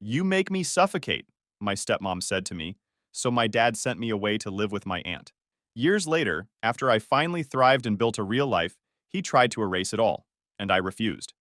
"You make me suffocate," my stepmom said to me, so my dad sent me away to live with my aunt. Years later, after I finally thrived and built a real life, he tried to erase it all, and I refused.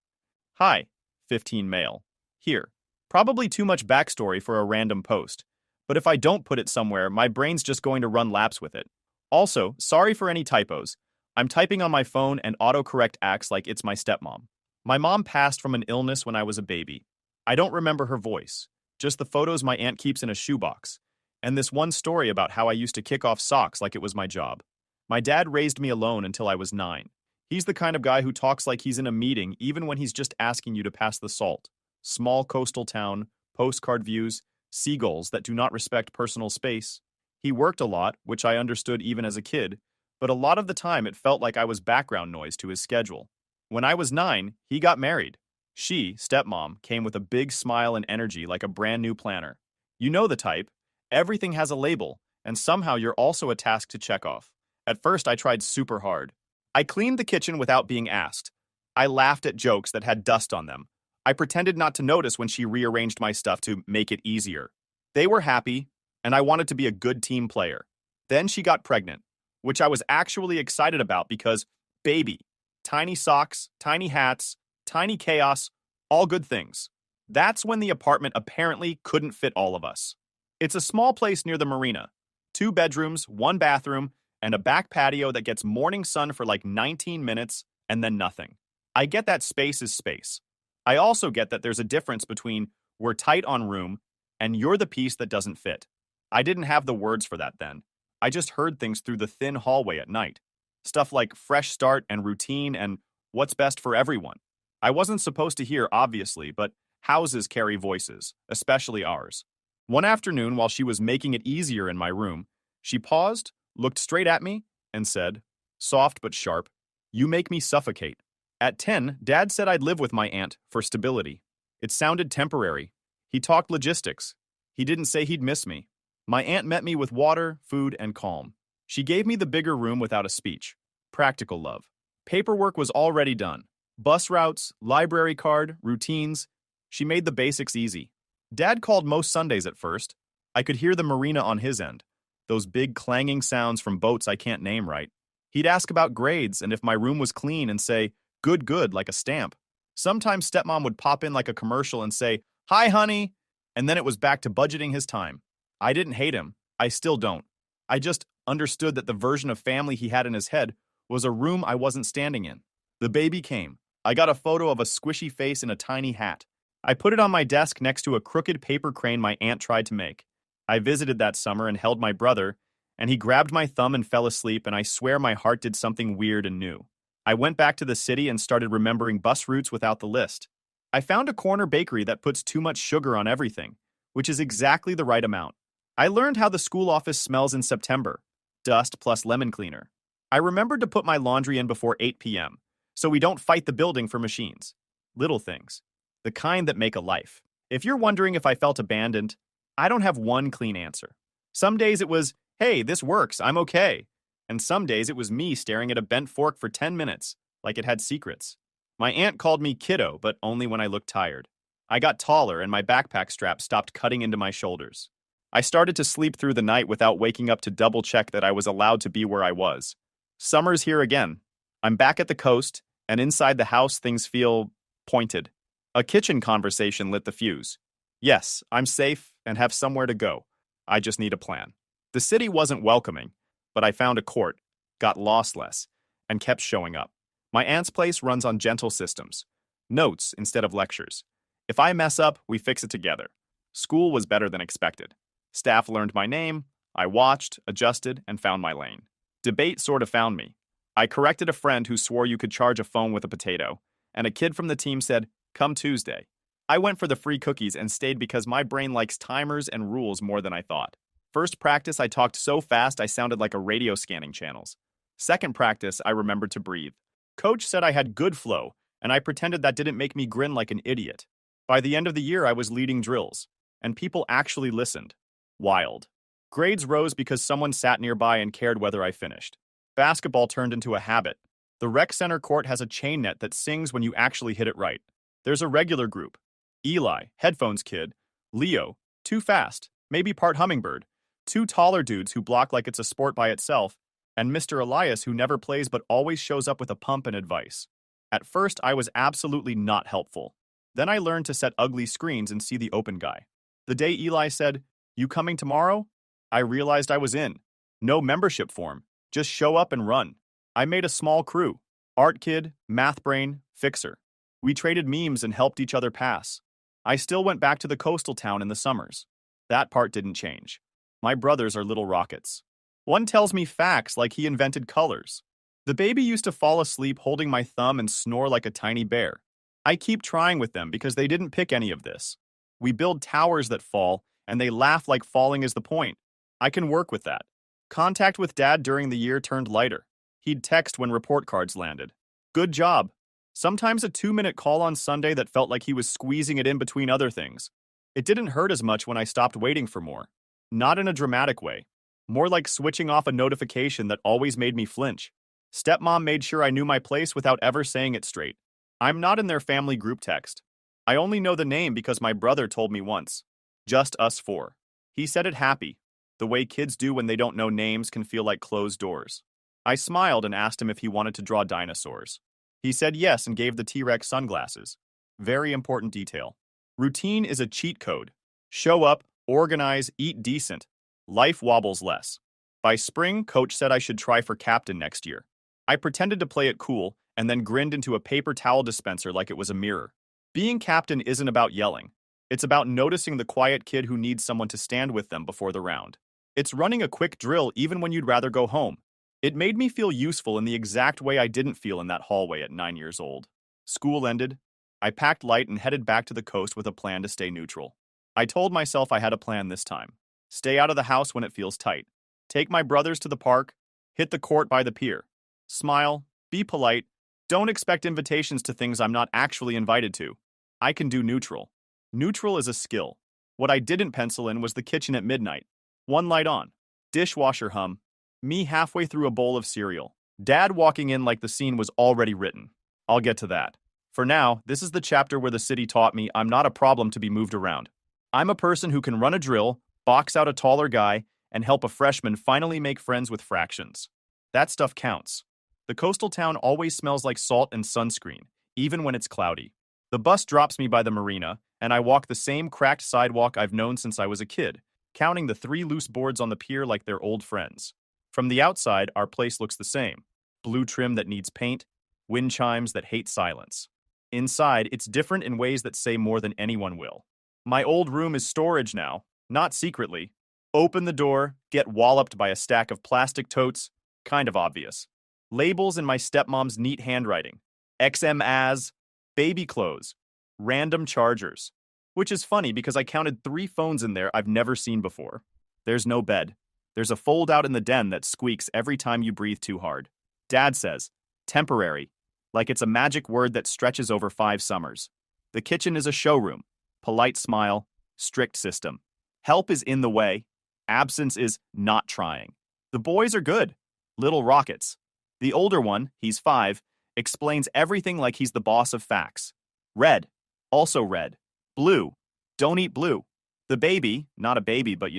Hi, 15 male. Here. Probably too much backstory for a random post. But if I don't put it somewhere, my brain's just going to run laps with it. Also, sorry for any typos. I'm typing on my phone and autocorrect acts like it's my stepmom. My mom passed from an illness when I was a baby. I don't remember her voice, just the photos my aunt keeps in a shoebox, and this one story about how I used to kick off socks like it was my job. My dad raised me alone until I was 9. He's the kind of guy who talks like he's in a meeting even when he's just asking you to pass the salt. Small coastal town, postcard views, seagulls that do not respect personal space. He worked a lot, which I understood even as a kid, but a lot of the time it felt like I was background noise to his schedule. When I was 9, he got married. She, stepmom, came with a big smile and energy like a brand new planner. You know the type. Everything has a label, and somehow you're also a task to check off. At first, I tried super hard. I cleaned the kitchen without being asked. I laughed at jokes that had dust on them. I pretended not to notice when she rearranged my stuff to make it easier. They were happy, and I wanted to be a good team player. Then she got pregnant, which I was actually excited about because, baby, tiny socks, tiny hats, tiny chaos, all good things. That's when the apartment apparently couldn't fit all of us. It's a small place near the marina. 2 bedrooms, 1 bathroom, and a back patio that gets morning sun for like 19 minutes and then nothing. I get that space is space. I also get that there's a difference between we're tight on room and you're the piece that doesn't fit. I didn't have the words for that then. I just heard things through the thin hallway at night. Stuff like fresh start and routine and what's best for everyone. I wasn't supposed to hear, obviously, but houses carry voices, especially ours. One afternoon, while she was making it easier in my room, she paused, looked straight at me, and said, soft but sharp, "You make me suffocate." At 10, Dad said I'd live with my aunt for stability. It sounded temporary. He talked logistics. He didn't say he'd miss me. My aunt met me with water, food, and calm. She gave me the bigger room without a speech. Practical love. Paperwork was already done. Bus routes, library card, routines. She made the basics easy. Dad called most Sundays at first. I could hear the marina on his end. Those big clanging sounds from boats I can't name right. He'd ask about grades and if my room was clean and say, good, good, like a stamp. Sometimes stepmom would pop in like a commercial and say, hi, honey, and then it was back to budgeting his time. I didn't hate him. I still don't. I just understood that the version of family he had in his head was a room I wasn't standing in. The baby came. I got a photo of a squishy face in a tiny hat. I put it on my desk next to a crooked paper crane my aunt tried to make. I visited that summer and held my brother, and he grabbed my thumb and fell asleep, and I swear my heart did something weird and new. I went back to the city and started remembering bus routes without the list. I found a corner bakery that puts too much sugar on everything, which is exactly the right amount. I learned how the school office smells in September. Dust plus lemon cleaner. I remembered to put my laundry in before 8 p.m., so we don't fight the building for machines. Little things. The kind that make a life. If you're wondering if I felt abandoned, I don't have one clean answer. Some days it was, hey, this works, I'm okay. And some days it was me staring at a bent fork for 10 minutes, like it had secrets. My aunt called me kiddo, but only when I looked tired. I got taller and my backpack strap stopped cutting into my shoulders. I started to sleep through the night without waking up to double check that I was allowed to be where I was. Summer's here again. I'm back at the coast, and inside the house things feel pointed. A kitchen conversation lit the fuse. Yes, I'm safe and have somewhere to go. I just need a plan. The city wasn't welcoming, but I found a court, got lost less, and kept showing up. My aunt's place runs on gentle systems. Notes instead of lectures. If I mess up, we fix it together. School was better than expected. Staff learned my name, I watched, adjusted, and found my lane. Debate sort of found me. I corrected a friend who swore you could charge a phone with a potato, and a kid from the team said, come Tuesday. I went for the free cookies and stayed because my brain likes timers and rules more than I thought. First practice, I talked so fast I sounded like a radio scanning channels. Second practice, I remembered to breathe. Coach said I had good flow, and I pretended that didn't make me grin like an idiot. By the end of the year, I was leading drills, and people actually listened. Wild. Grades rose because someone sat nearby and cared whether I finished. Basketball turned into a habit. The rec center court has a chain net that sings when you actually hit it right. There's a regular group. Eli, headphones kid, Leo, too fast, maybe part hummingbird. Two taller dudes who block like it's a sport by itself, and Mr. Elias who never plays but always shows up with a pump and advice. At first, I was absolutely not helpful. Then I learned to set ugly screens and see the open guy. The day Eli said, "You coming tomorrow?" I realized I was in. No membership form, just show up and run. I made a small crew. Art kid, math brain, fixer. We traded memes and helped each other pass. I still went back to the coastal town in the summers. That part didn't change. My brothers are little rockets. One tells me facts like he invented colors. The baby used to fall asleep holding my thumb and snore like a tiny bear. I keep trying with them because they didn't pick any of this. We build towers that fall, and they laugh like falling is the point. I can work with that. Contact with Dad during the year turned lighter. He'd text when report cards landed. Good job. Sometimes a 2-minute call on Sunday that felt like he was squeezing it in between other things. It didn't hurt as much when I stopped waiting for more. Not in a dramatic way. More like switching off a notification that always made me flinch. Stepmom made sure I knew my place without ever saying it straight. I'm not in their family group text. I only know the name because my brother told me once. Just us four. He said it happy. The way kids do when they don't know names can feel like closed doors. I smiled and asked him if he wanted to draw dinosaurs. He said yes and gave the T-Rex sunglasses. Very important detail. Routine is a cheat code. Show up, organize, eat decent. Life wobbles less. By spring, coach said I should try for captain next year. I pretended to play it cool and then grinned into a paper towel dispenser like it was a mirror. Being captain isn't about yelling. It's about noticing the quiet kid who needs someone to stand with them before the round. It's running a quick drill even when you'd rather go home. It made me feel useful in the exact way I didn't feel in that hallway at 9 years old. School ended. I packed light and headed back to the coast with a plan to stay neutral. I told myself I had a plan this time. Stay out of the house when it feels tight. Take my brothers to the park. Hit the court by the pier. Smile. Be polite. Don't expect invitations to things I'm not actually invited to. I can do neutral. Neutral is a skill. What I didn't pencil in was the kitchen at midnight. One light on. Dishwasher hum. Me halfway through a bowl of cereal. Dad walking in like the scene was already written. I'll get to that. For now, this is the chapter where the city taught me I'm not a problem to be moved around. I'm a person who can run a drill, box out a taller guy, and help a freshman finally make friends with fractions. That stuff counts. The coastal town always smells like salt and sunscreen, even when it's cloudy. The bus drops me by the marina, and I walk the same cracked sidewalk I've known since I was a kid, counting the 3 loose boards on the pier like they're old friends. From the outside, our place looks the same. Blue trim that needs paint, wind chimes that hate silence. Inside, it's different in ways that say more than anyone will. My old room is storage now, not secretly. Open the door, get walloped by a stack of plastic totes, kind of obvious. Labels in my stepmom's neat handwriting. XM as, baby clothes, random chargers. Which is funny because I counted 3 phones in there I've never seen before. There's no bed. There's a fold-out in the den that squeaks every time you breathe too hard. Dad says, temporary, like it's a magic word that stretches over 5 summers. The kitchen is a showroom. Polite smile, strict system. Help is in the way. Absence is not trying. The boys are good. Little rockets. The older one, he's 5, explains everything like he's the boss of facts. Red. Also red. Blue. Don't eat blue. The baby, not a baby but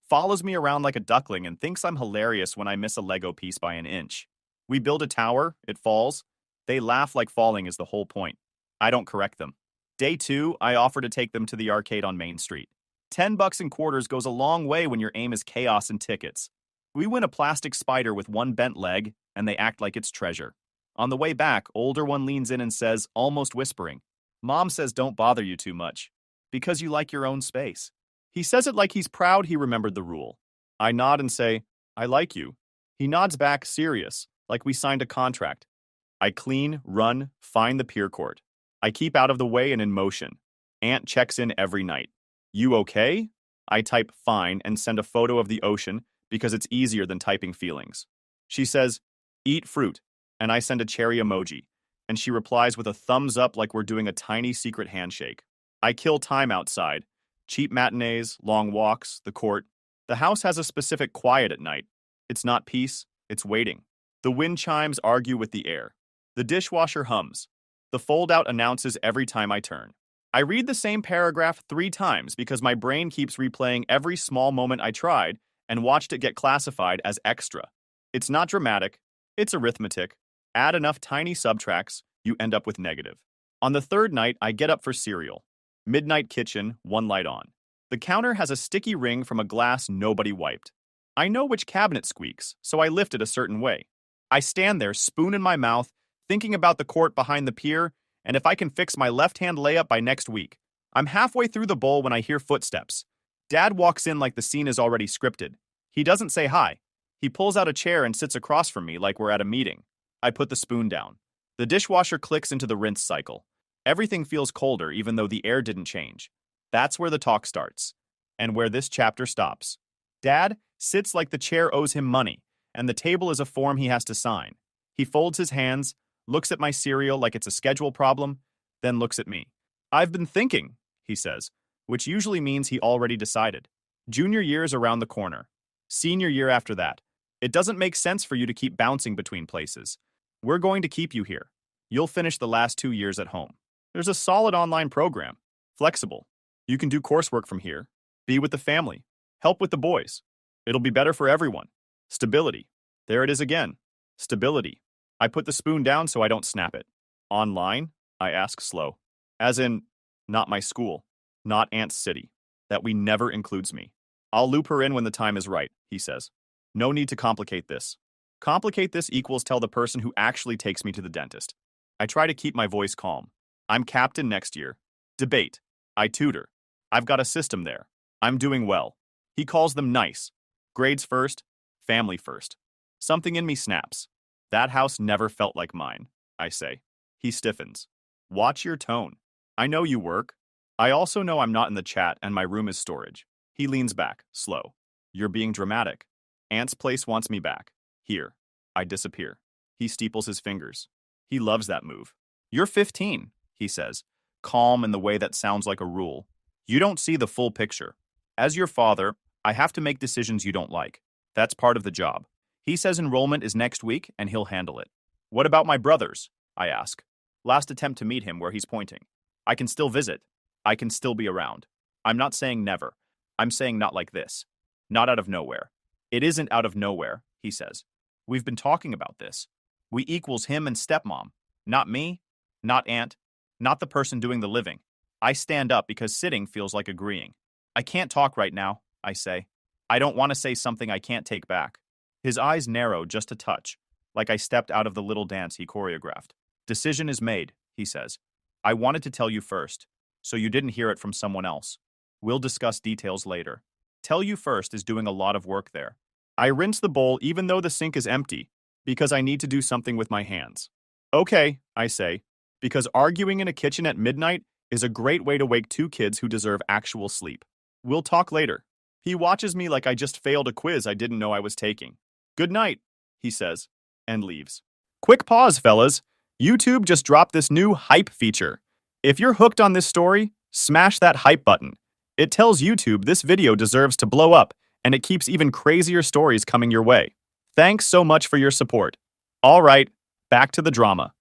follows me around like a duckling and thinks I'm hilarious when I miss a Lego piece by an inch. We build a tower, it falls. They laugh like falling is the whole point. I don't correct them. Day 2, I offer to take them to the arcade on Main Street. $10 in quarters goes a long way when your aim is chaos and tickets. We win a plastic spider with one bent leg, and they act like it's treasure. On the way back, older one leans in and says, almost whispering, Mom says don't bother you too much, because you like your own space. He says it like he's proud he remembered the rule. I nod and say, I like you. He nods back, serious, like we signed a contract. I clean, run, find the pier court. I keep out of the way and in motion. Aunt checks in every night. You okay? I type fine and send a photo of the ocean because it's easier than typing feelings. She says, eat fruit, and I send a cherry emoji, and she replies with a thumbs up like we're doing a tiny secret handshake. I kill time outside. Cheap matinees, long walks, the court. The house has a specific quiet at night. It's not peace, it's waiting. The wind chimes argue with the air. The dishwasher hums. The fold-out announces every time I turn. I read the same paragraph 3 times because my brain keeps replaying every small moment I tried and watched it get classified as extra. It's not dramatic, it's arithmetic. Add enough tiny subtracts, you end up with negative. On the third night, I get up for cereal. Midnight kitchen, one light on. The counter has a sticky ring from a glass nobody wiped. I know which cabinet squeaks, so I lift it a certain way. I stand there, spoon in my mouth, thinking about the court behind the pier and if I can fix my left-hand layup by next week. I'm halfway through the bowl when I hear footsteps. Dad walks in like the scene is already scripted. He doesn't say hi. He pulls out a chair and sits across from me like we're at a meeting. I put the spoon down. The dishwasher clicks into the rinse cycle. Everything feels colder even though the air didn't change. That's where the talk starts, and where this chapter stops. Dad sits like the chair owes him money, and the table is a form he has to sign. He folds his hands, looks at my cereal like it's a schedule problem, then looks at me. I've been thinking, he says, which usually means he already decided. Junior year is around the corner. Senior year after that. It doesn't make sense for you to keep bouncing between places. We're going to keep you here. You'll finish the last 2 years at home. There's a solid online program. Flexible. You can do coursework from here. Be with the family. Help with the boys. It'll be better for everyone. Stability. There it is again. Stability. I put the spoon down so I don't snap it. Online? I ask slow. As in, not my school. Not Aunt's city. That we never includes me. I'll loop her in when the time is right, he says. No need to complicate this. Complicate this equals tell the person who actually takes me to the dentist. I try to keep my voice calm. I'm captain next year. Debate. I tutor. I've got a system there. I'm doing well. He calls them nice. Grades first, family first. Something in me snaps. That house never felt like mine, I say. He stiffens. Watch your tone. I know you work. I also know I'm not in the chat and my room is storage. He leans back, slow. You're being dramatic. Aunt's place wants me back. Here. I disappear. He steeples his fingers. He loves that move. You're 15, he says, calm in the way that sounds like a rule. You don't see the full picture. As your father, I have to make decisions you don't like. That's part of the job. He says enrollment is next week and he'll handle it. What about my brothers? I ask. Last attempt to meet him where he's pointing. I can still visit. I can still be around. I'm not saying never. I'm saying not like this. Not out of nowhere. It isn't out of nowhere, he says. We've been talking about this. We equals him and stepmom. Not me, not aunt, not the person doing the living. I stand up because sitting feels like agreeing. I can't talk right now, I say. I don't want to say something I can't take back. His eyes narrow just a touch, like I stepped out of the little dance he choreographed. Decision is made, he says. I wanted to tell you first, so you didn't hear it from someone else. We'll discuss details later. Tell you first is doing a lot of work there. I rinse the bowl even though the sink is empty, because I need to do something with my hands. Okay, I say, because arguing in a kitchen at midnight is a great way to wake 2 kids who deserve actual sleep. We'll talk later. He watches me like I just failed a quiz I didn't know I was taking. Good night, he says, and leaves. Quick pause, fellas. YouTube just dropped this new hype feature. If you're hooked on this story, smash that hype button. It tells YouTube this video deserves to blow up, and it keeps even crazier stories coming your way. Thanks so much for your support. All right, back to the drama.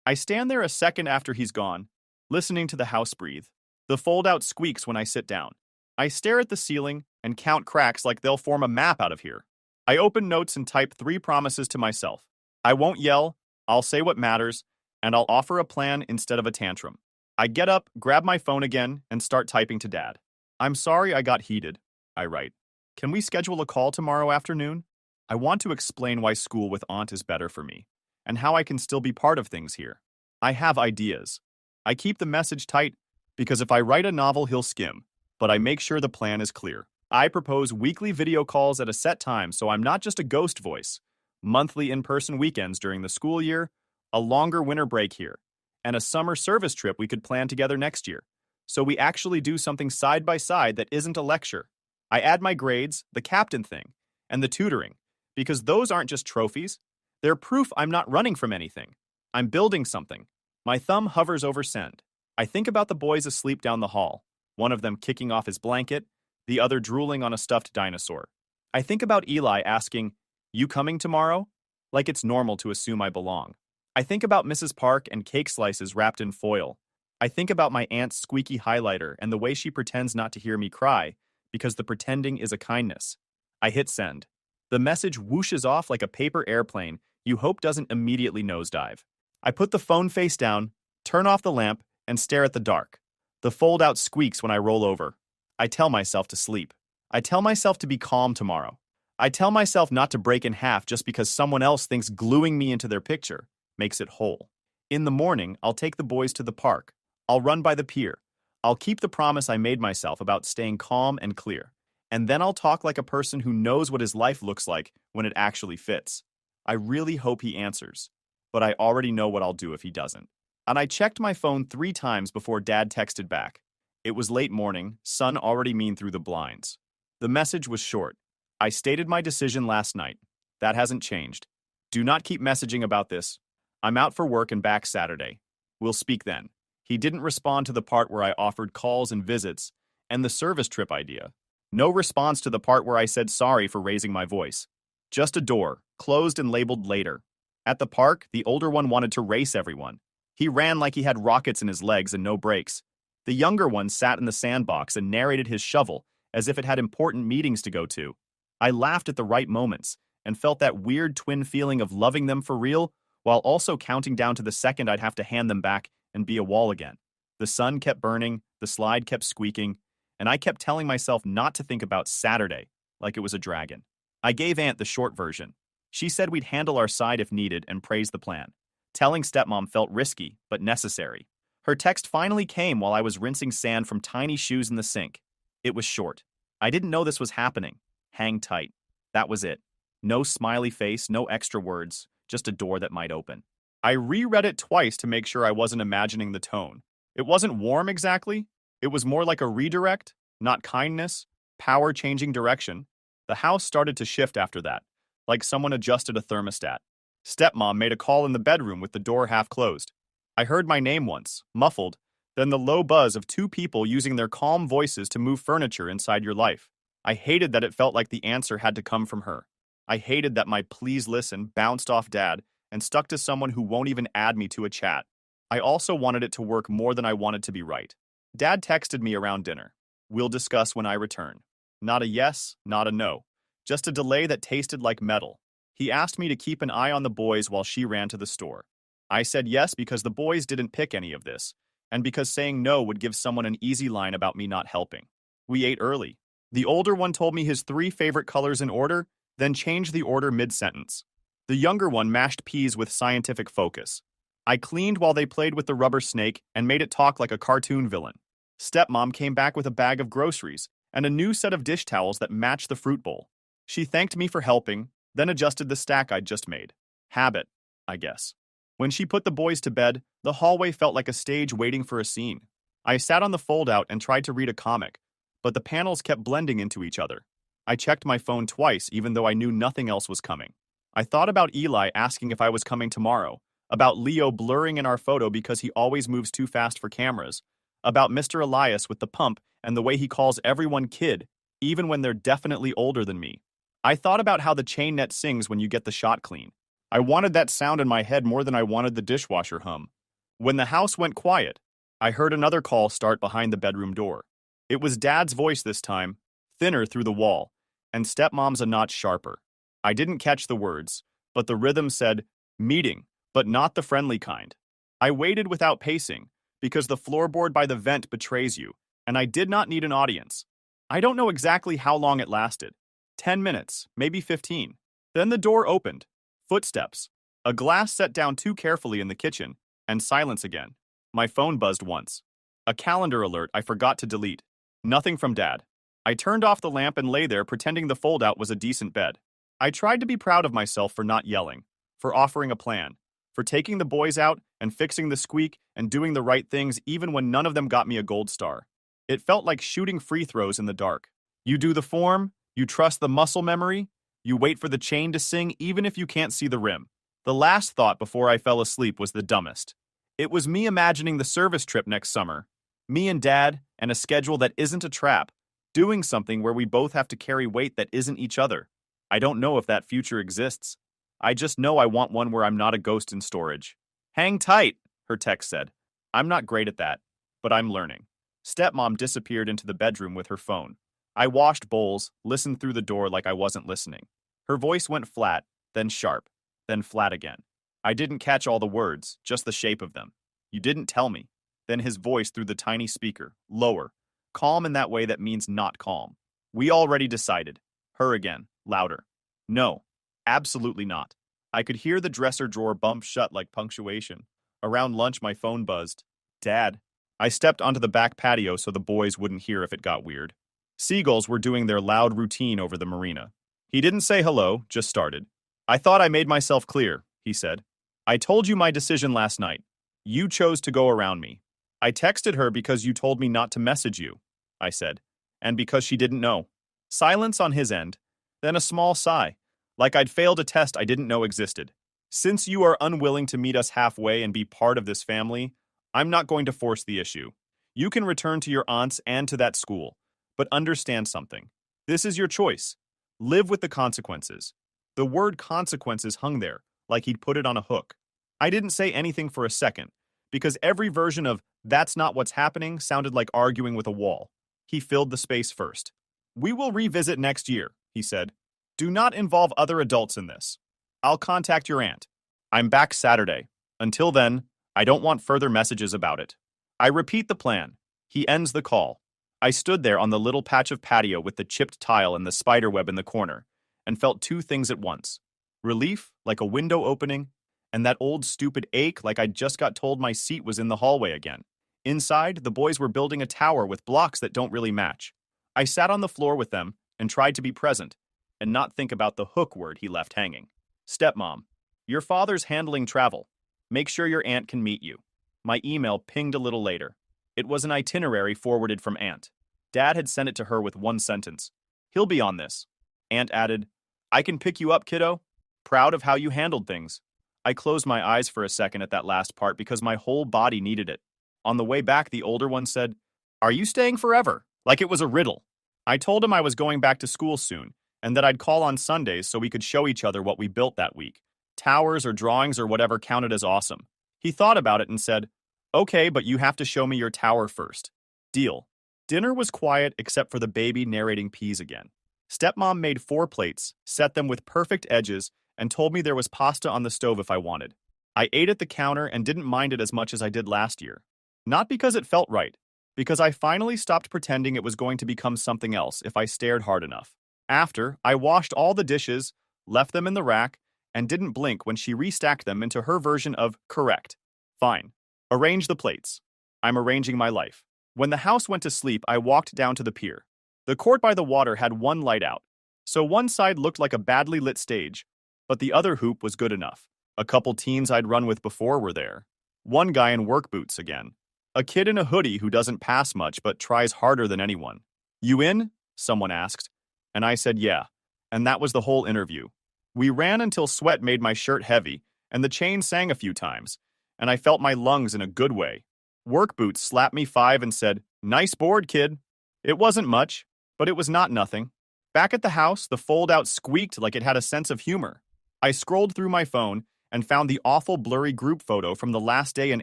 I stand there a second after he's gone, listening to the house breathe. The fold-out squeaks when I sit down. I stare at the ceiling and count cracks like they'll form a map out of here. I open notes and type 3 promises to myself. I won't yell, I'll say what matters, and I'll offer a plan instead of a tantrum. I get up, grab my phone again, and start typing to Dad. I'm sorry I got heated, I write. Can we schedule a call tomorrow afternoon? I want to explain why school with Aunt is better for me, and how I can still be part of things here. I have ideas. I keep the message tight, because if I write a novel, he'll skim, but I make sure the plan is clear. I propose weekly video calls at a set time so I'm not just a ghost voice, monthly in-person weekends during the school year, a longer winter break here, and a summer service trip we could plan together next year. So we actually do something side by side that isn't a lecture. I add my grades, the captain thing, and the tutoring, because those aren't just trophies. They're proof I'm not running from anything. I'm building something. My thumb hovers over send. I think about the boys asleep down the hall, one of them kicking off his blanket, the other drooling on a stuffed dinosaur. I think about Eli asking, "You coming tomorrow?" Like it's normal to assume I belong. I think about Mrs. Park and cake slices wrapped in foil. I think about my aunt's squeaky highlighter and the way she pretends not to hear me cry because the pretending is a kindness. I hit send. The message whooshes off like a paper airplane you hope doesn't immediately nosedive. I put the phone face down, turn off the lamp, and stare at the dark. The fold-out squeaks when I roll over. I tell myself to sleep. I tell myself to be calm tomorrow. I tell myself not to break in half just because someone else thinks gluing me into their picture makes it whole. In the morning, I'll take the boys to the park. I'll run by the pier. I'll keep the promise I made myself about staying calm and clear. And then I'll talk like a person who knows what his life looks like when it actually fits. I really hope he answers, but I already know what I'll do if he doesn't. And I checked my phone 3 times before Dad texted back. It was late morning, sun already mean through the blinds. The message was short. I stated my decision last night. That hasn't changed. Do not keep messaging about this. I'm out for work and back Saturday. We'll speak then. He didn't respond to the part where I offered calls and visits, and the service trip idea. No response to the part where I said sorry for raising my voice. Just a door, closed and labeled later. At the park, the older one wanted to race everyone. He ran like he had rockets in his legs and no brakes. The younger one sat in the sandbox and narrated his shovel as if it had important meetings to go to. I laughed at the right moments and felt that weird twin feeling of loving them for real while also counting down to the second I'd have to hand them back and be a wall again. The sun kept burning, the slide kept squeaking, and I kept telling myself not to think about Saturday like it was a dragon. I gave Aunt the short version. She said we'd handle our side if needed and praised the plan. Telling Stepmom felt risky, but necessary. Her text finally came while I was rinsing sand from tiny shoes in the sink. It was short. I didn't know this was happening. Hang tight. That was it. No smiley face, no extra words, just a door that might open. I reread it twice to make sure I wasn't imagining the tone. It wasn't warm exactly. It was more like a redirect, not kindness, power changing direction. The house started to shift after that, like someone adjusted a thermostat. Stepmom made a call in the bedroom with the door half closed. I heard my name once, muffled, then the low buzz of 2 people using their calm voices to move furniture inside your life. I hated that it felt like the answer had to come from her. I hated that my please listen bounced off Dad and stuck to someone who won't even add me to a chat. I also wanted it to work more than I wanted to be right. Dad texted me around dinner. We'll discuss when I return. Not a yes, not a no. Just a delay that tasted like metal. He asked me to keep an eye on the boys while she ran to the store. I said yes because the boys didn't pick any of this, and because saying no would give someone an easy line about me not helping. We ate early. The older one told me his 3 favorite colors in order, then changed the order mid-sentence. The younger one mashed peas with scientific focus. I cleaned while they played with the rubber snake and made it talk like a cartoon villain. Stepmom came back with a bag of groceries and a new set of dish towels that matched the fruit bowl. She thanked me for helping, then adjusted the stack I'd just made. Habit, I guess. When she put the boys to bed, the hallway felt like a stage waiting for a scene. I sat on the fold-out and tried to read a comic, but the panels kept blending into each other. I checked my phone twice even though I knew nothing else was coming. I thought about Eli asking if I was coming tomorrow, about Leo blurring in our photo because he always moves too fast for cameras, about Mr. Elias with the pump and the way he calls everyone kid, even when they're definitely older than me. I thought about how the chain net sings when you get the shot clean. I wanted that sound in my head more than I wanted the dishwasher hum. When the house went quiet, I heard another call start behind the bedroom door. It was Dad's voice this time, thinner through the wall, and Stepmom's a notch sharper. I didn't catch the words, but the rhythm said, meeting, but not the friendly kind. I waited without pacing, because the floorboard by the vent betrays you, and I did not need an audience. I don't know exactly how long it lasted. 10 minutes, maybe 15. Then the door opened. Footsteps. A glass set down too carefully in the kitchen, and silence again. My phone buzzed once. A calendar alert I forgot to delete. Nothing from Dad. I turned off the lamp and lay there pretending the fold-out was a decent bed. I tried to be proud of myself for not yelling, for offering a plan, for taking the boys out and fixing the squeak and doing the right things even when none of them got me a gold star. It felt like shooting free throws in the dark. You do the form, you trust the muscle memory, you wait for the chain to sing even if you can't see the rim. The last thought before I fell asleep was the dumbest. It was me imagining the service trip next summer. Me and Dad, and a schedule that isn't a trap. Doing something where we both have to carry weight that isn't each other. I don't know if that future exists. I just know I want one where I'm not a ghost in storage. Hang tight, her text said. I'm not great at that. but I'm learning. Stepmom disappeared into the bedroom with her phone. I washed bowls, listened through the door like I wasn't listening. Her voice went flat, then sharp, then flat again. I didn't catch all the words, just the shape of them. You didn't tell me. Then his voice through the tiny speaker, lower, calm in that way that means not calm. We already decided. Her again, louder. No, absolutely not. I could hear the dresser drawer bump shut like punctuation. Around lunch, my phone buzzed. Dad. I stepped onto the back patio so the boys wouldn't hear if it got weird. Seagulls were doing their loud routine over the marina. He didn't say hello, just started. I thought I made myself clear, he said. I told you my decision last night. You chose to go around me. I texted her because you told me not to message you, I said, and because she didn't know. Silence on his end, then a small sigh, like I'd failed a test I didn't know existed. Since you are unwilling to meet us halfway and be part of this family, I'm not going to force the issue. You can return to your aunts and to that school, but understand something. This is your choice. Live with the consequences. The word consequences hung there, like he'd put it on a hook. I didn't say anything for a second, because every version of "that's not what's happening" sounded like arguing with a wall. He filled the space first. We will revisit next year, he said. Do not involve other adults in this. I'll contact your aunt. I'm back Saturday. Until then, I don't want further messages about it. I repeat the plan. He ends the call. I stood there on the little patch of patio with the chipped tile and the spiderweb in the corner, and felt two things at once. Relief, like a window opening, and that old stupid ache like I'd just got told my seat was in the hallway again. Inside, the boys were building a tower with blocks that don't really match. I sat on the floor with them and tried to be present, and not think about the hook word he left hanging. Stepmom, your father's handling travel. Make sure your aunt can meet you. My email pinged a little later. It was an itinerary forwarded from Aunt. Dad had sent it to her with one sentence. He'll be on this. Aunt added, I can pick you up, kiddo. Proud of how you handled things. I closed my eyes for a second at that last part because my whole body needed it. On the way back, the older one said, Are you staying forever? Like it was a riddle. I told him I was going back to school soon, and that I'd call on Sundays so we could show each other what we built that week. Towers or drawings or whatever counted as awesome. He thought about it and said, Okay, but you have to show me your tower first. Deal. Dinner was quiet except for the baby narrating peas again. Stepmom made 4 plates, set them with perfect edges, and told me there was pasta on the stove if I wanted. I ate at the counter and didn't mind it as much as I did last year. Not because it felt right, because I finally stopped pretending it was going to become something else if I stared hard enough. After, I washed all the dishes, left them in the rack, and didn't blink when she restacked them into her version of correct. Fine. Arrange the plates. I'm arranging my life. When the house went to sleep, I walked down to the pier. The court by the water had one light out, so one side looked like a badly lit stage, but the other hoop was good enough. A couple teens I'd run with before were there. One guy in work boots again. A kid in a hoodie who doesn't pass much but tries harder than anyone. You in? Someone asked. And I said yeah. And that was the whole interview. We ran until sweat made my shirt heavy, and the chain sang a few times, and I felt my lungs in a good way. Work boots slapped me 5 and said, Nice board, kid. It wasn't much, but it was not nothing. Back at the house, the fold-out squeaked like it had a sense of humor. I scrolled through my phone and found the awful blurry group photo from the last day in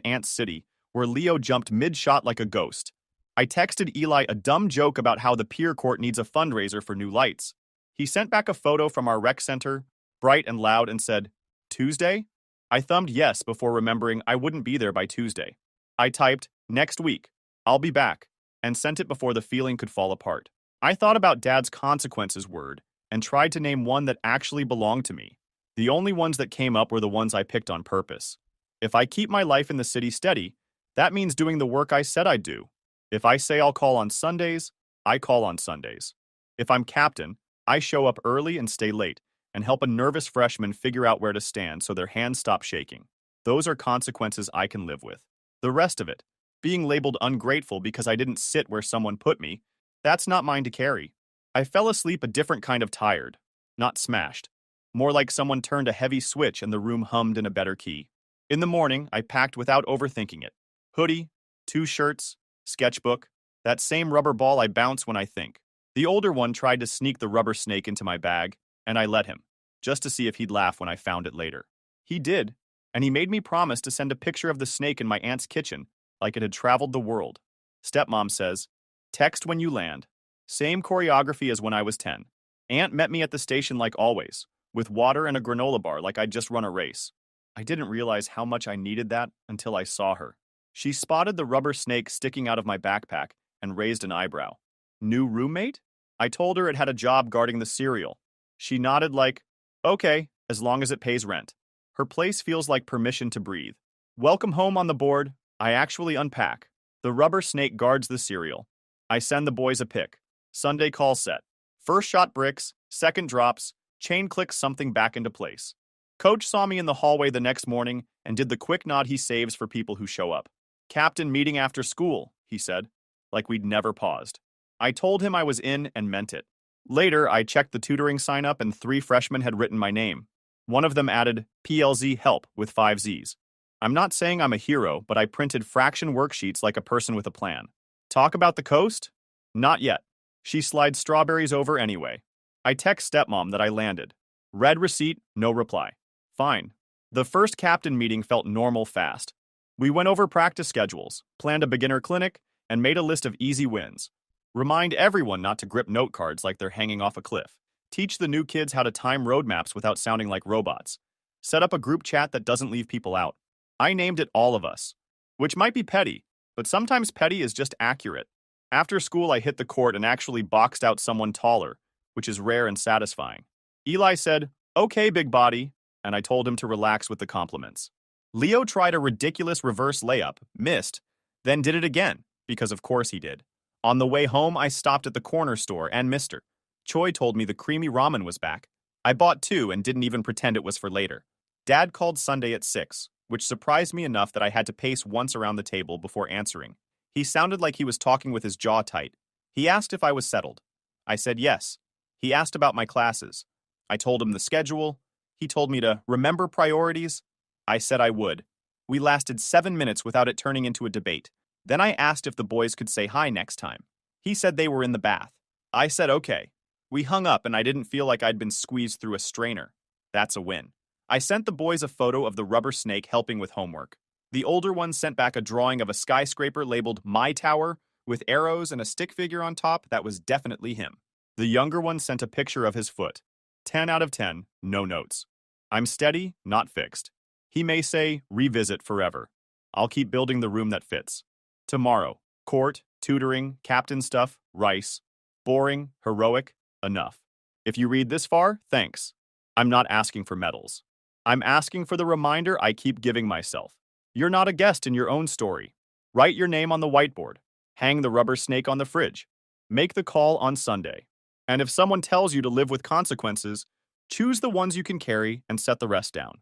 Aunt's City, where Leo jumped mid-shot like a ghost. I texted Eli a dumb joke about how the pier court needs a fundraiser for new lights. He sent back a photo from our rec center, bright and loud, and said, Tuesday? I thumbed yes before remembering I wouldn't be there by Tuesday. I typed, next week, I'll be back, and sent it before the feeling could fall apart. I thought about Dad's consequences word and tried to name one that actually belonged to me. The only ones that came up were the ones I picked on purpose. If I keep my life in the city steady, that means doing the work I said I'd do. If I say I'll call on Sundays, I call on Sundays. If I'm captain, I show up early and stay late, and help a nervous freshman figure out where to stand so their hands stop shaking. Those are consequences I can live with. The rest of it, being labeled ungrateful because I didn't sit where someone put me, that's not mine to carry. I fell asleep a different kind of tired, not smashed. More like someone turned a heavy switch and the room hummed in a better key. In the morning, I packed without overthinking it. Hoodie, 2 shirts, sketchbook, that same rubber ball I bounce when I think. The older one tried to sneak the rubber snake into my bag, and I let him, just to see if he'd laugh when I found it later. He did, and he made me promise to send a picture of the snake in my aunt's kitchen, like it had traveled the world. Stepmom says, text when you land. Same choreography as when I was 10. Aunt met me at the station like always, with water and a granola bar like I'd just run a race. I didn't realize how much I needed that until I saw her. She spotted the rubber snake sticking out of my backpack and raised an eyebrow. New roommate? I told her it had a job guarding the cereal. She nodded like, okay, as long as it pays rent. Her place feels like permission to breathe. Welcome home on the board. I actually unpack. The rubber snake guards the cereal. I send the boys a pic. Sunday call set. First shot bricks, second drops, chain clicks something back into place. Coach saw me in the hallway the next morning and did the quick nod he saves for people who show up. Captain meeting after school, he said, like we'd never paused. I told him I was in and meant it. Later, I checked the tutoring sign-up and 3 freshmen had written my name. One of them added PLZ help with 5 Zs. I'm not saying I'm a hero, but I printed fraction worksheets like a person with a plan. Talk about the coast? Not yet. She slides strawberries over anyway. I text Stepmom that I landed. Read receipt, no reply. Fine. The first captain meeting felt normal fast. We went over practice schedules, planned a beginner clinic, and made a list of easy wins. Remind everyone not to grip note cards like they're hanging off a cliff. Teach the new kids how to time roadmaps without sounding like robots. Set up a group chat that doesn't leave people out. I named it All of Us, which might be petty, but sometimes petty is just accurate. After school, I hit the court and actually boxed out someone taller, which is rare and satisfying. Eli said, okay, big body, and I told him to relax with the compliments. Leo tried a ridiculous reverse layup, missed, then did it again, because of course he did. On the way home, I stopped at the corner store and missed her. Choi told me the creamy ramen was back. I bought 2 and didn't even pretend it was for later. Dad called Sunday at 6, which surprised me enough that I had to pace once around the table before answering. He sounded like he was talking with his jaw tight. He asked if I was settled. I said yes. He asked about my classes. I told him the schedule. He told me to remember priorities. I said I would. We lasted 7 minutes without it turning into a debate. Then I asked if the boys could say hi next time. He said they were in the bath. I said okay. We hung up and I didn't feel like I'd been squeezed through a strainer. That's a win. I sent the boys a photo of the rubber snake helping with homework. The older one sent back a drawing of a skyscraper labeled My Tower with arrows and a stick figure on top that was definitely him. The younger one sent a picture of his foot. 10 out of 10, no notes. I'm steady, not fixed. He may say, revisit forever. I'll keep building the room that fits. Tomorrow, court, tutoring, captain stuff, rice. Boring, heroic, enough. If you read this far, thanks. I'm not asking for medals. I'm asking for the reminder I keep giving myself. You're not a guest in your own story. Write your name on the whiteboard. Hang the rubber snake on the fridge. Make the call on Sunday. And if someone tells you to live with consequences, choose the ones you can carry and set the rest down.